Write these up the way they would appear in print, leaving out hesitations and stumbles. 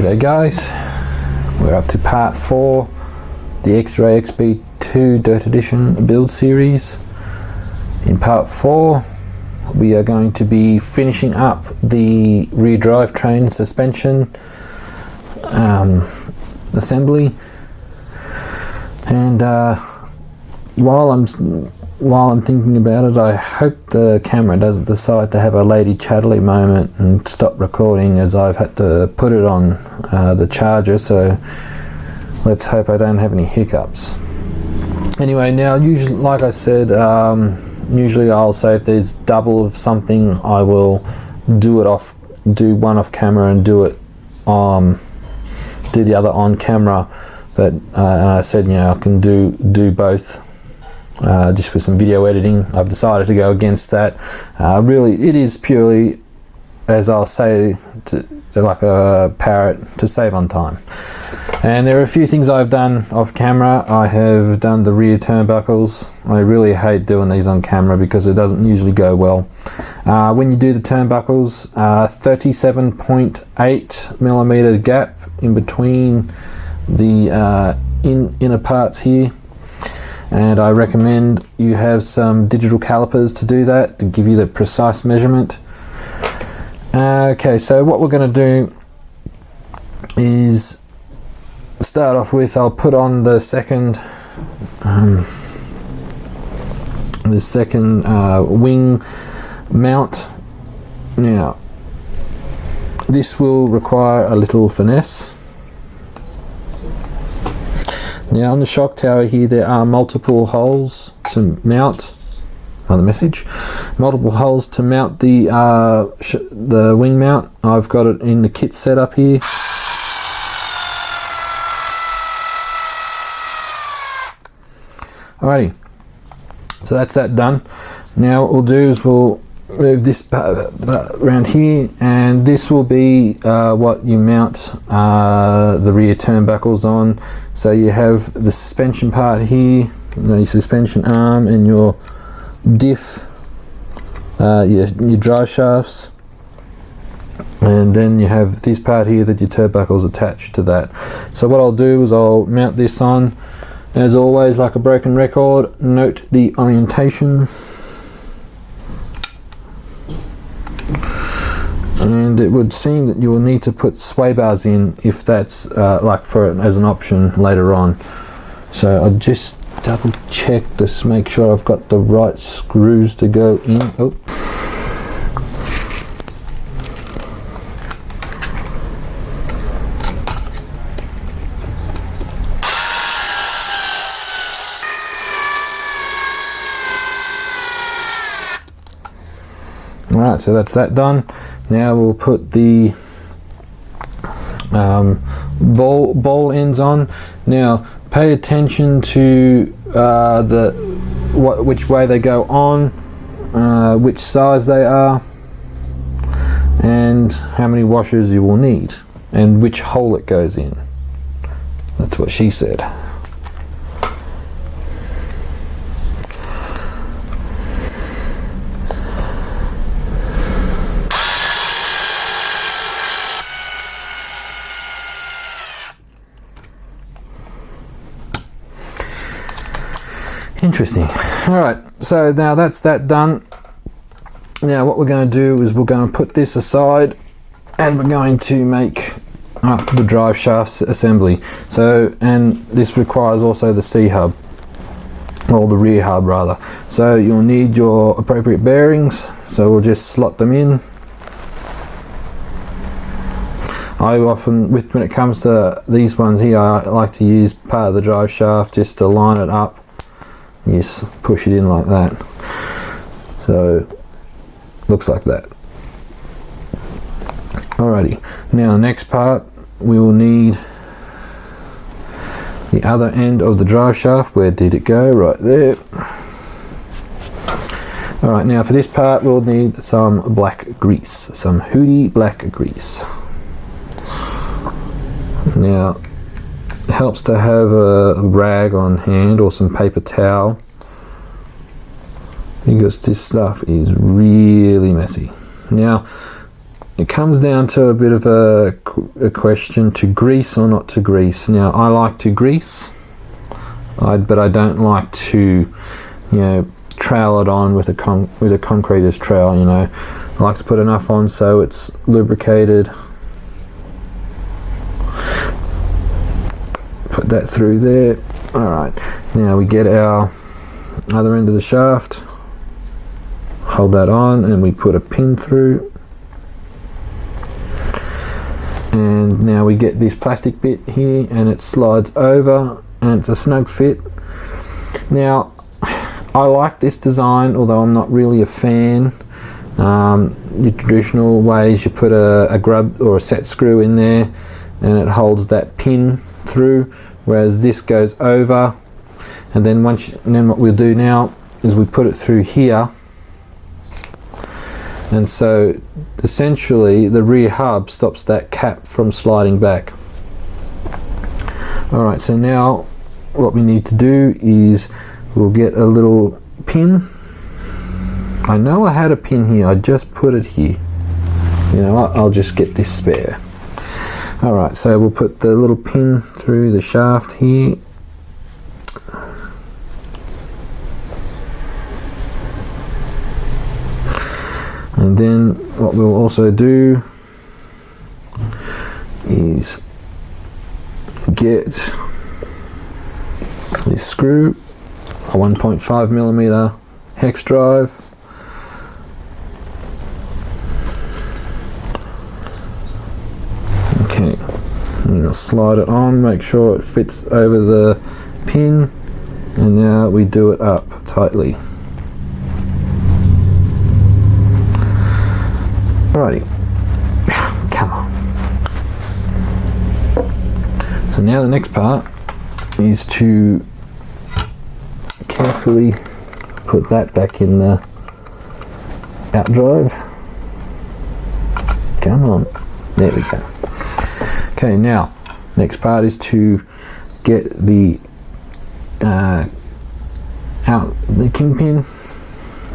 G'day guys, we're up to part 4, the Xray XB2 Dirt Edition build series. In part 4 we are going to be finishing up the rear drivetrain suspension assembly, and while I'm thinking about it, I hope the camera doesn't decide to have a lady chatterly moment and stop recording, as I've had to put it on the charger, so let's hope I don't have any hiccups. Anyway, now usually, like I said, usually I'll say if there's double of something, I will do one off camera and do the other on camera, but and I said, you know, I can do both. Just with some video editing. I've decided to go against that. Really, it is purely, as I'll say, like a parrot, to save on time. And there are a few things I've done off camera. I have done the rear turnbuckles. I really hate doing these on camera because it doesn't usually go well. When you do the turnbuckles, 37.8mm gap in between the inner parts here. And I recommend you have some digital calipers to do that, to give you the precise measurement. Okay, so what we're going to do is start off with, I'll put on the second wing mount. Now this will require a little finesse. Now on the shock tower here, there are multiple holes to mount, another message, multiple holes to mount the wing mount. I've got it in the kit setup here. Alrighty, so that's that done. Now what we'll do is we'll move this around here, and this will be what you mount the rear turnbuckles on. So you have the suspension part here, your suspension arm and your diff, your drive shafts, and then you have this part here that your turnbuckles attached to that. So what I'll do is I'll mount this on. As always, like a broken record, note the orientation. And it would seem that you will need to put sway bars in if that's as an option later on. So I'll just double check to make sure I've got the right screws to go in. Oh. Alright, so that's that done. Now we'll put the ball ends on. Now pay attention to which way they go on, which size they are, and how many washers you will need, and which hole it goes in. That's what she said. Interesting. Alright, so now that's that done. Now what we're going to do is we're going to put this aside, and we're going to make the drive shafts assembly. So, and this requires also the C-hub, or the rear hub rather. So you'll need your appropriate bearings, so we'll just slot them in. I often, when it comes to these ones here, I like to use part of the drive shaft just to line it up. You just push it in like that. So looks like that. Alrighty, now the next part, we will need the other end of the drive shaft. Where did it go? Right there. Alright, now for this part we'll need some black grease, some Hootie black grease. Now it helps to have a rag on hand or some paper towel, because this stuff is really messy. Now it comes down to a bit of a question to grease or not to grease. Now I like to grease, but I don't like to, trowel it on with a concreter's trowel. I like to put enough on so it's lubricated. Put that through there. Alright, now we get our other end of the shaft, hold that on, and we put a pin through. And now we get this plastic bit here, and it slides over, and it's a snug fit. Now I like this design, although I'm not really a fan. Your traditional ways, you put a grub or a set screw in there and it holds that pin through, whereas this goes over, and then what we'll do now is we put it through here, and so essentially the rear hub stops that cap from sliding back. Alright, so now what we need to do is we'll get a little pin. I know I had a pin here, I just put it here. I'll just get this spare. Alright, so we'll put the little pin through the shaft here. And then what we'll also do is get this screw, a 1.5mm hex drive. Okay, and we'll slide it on, make sure it fits over the pin, and now we do it up tightly. Alrighty, come on. So now the next part is to carefully put that back in the out drive. Come on, there we go. Okay, now next part is to get the the kingpin.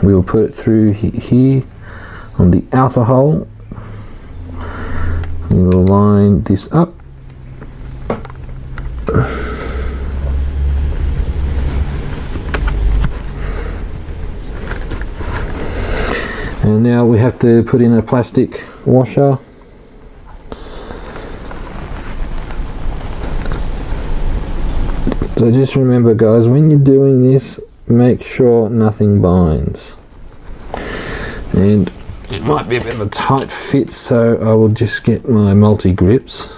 We will put it through here on the outer hole. We will line this up. And now we have to put in a plastic washer. So just remember, guys, when you're doing this, make sure nothing binds. And it might be a bit of a tight fit, so I will just get my multi-grips.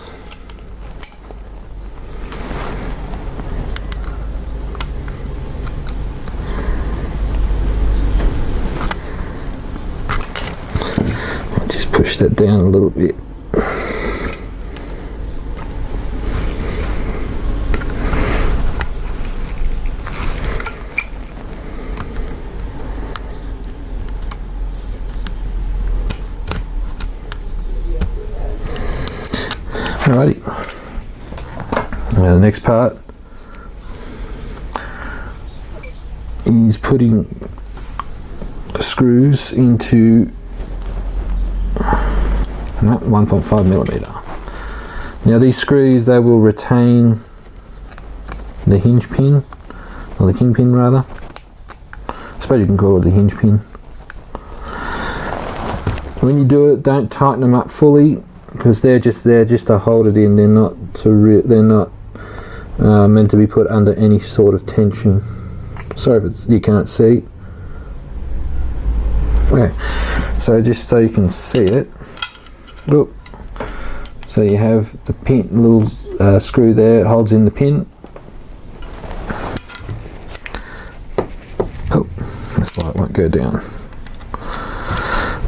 I'll just push that down a little bit. Alrighty, now the next part is putting screws into 1.5mm. Now these screws, they will retain the hinge pin, or the kingpin rather. I suppose you can call it the hinge pin. When you do it, don't tighten them up fully, because they're just there just to hold it in. They're not meant to be put under any sort of tension. Sorry if you can't see. Okay, so just so you can see it, look. So you have the pin, little screw there, it holds in the pin. Oh, that's why it won't go down.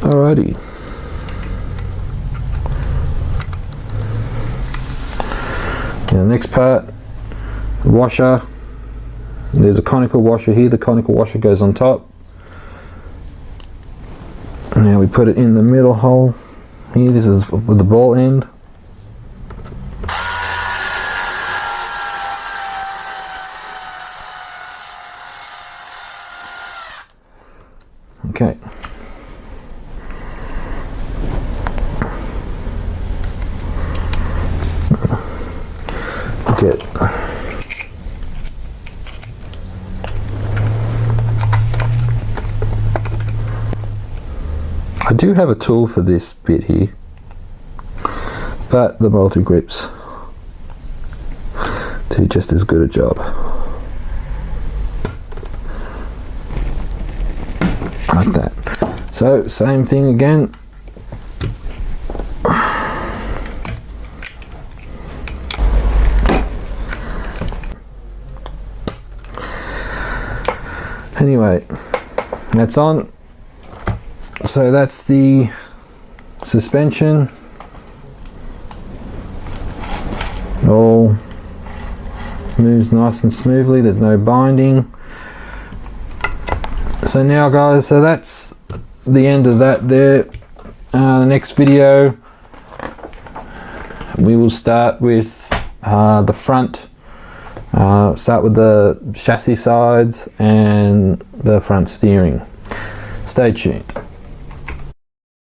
Alrighty. Now the next part, washer. There's a conical washer here. The conical washer goes on top. Now we put it in the middle hole here. This is for the ball end. Okay. do have a tool for this bit here, but the multi-grips do just as good a job. Like that. So same thing again. Anyway, that's on. So that's the suspension. All moves nice and smoothly, there's no binding. So now guys, so that's the end of that there. The next video we will start with the front. Start with the chassis sides and the front steering. Stay tuned.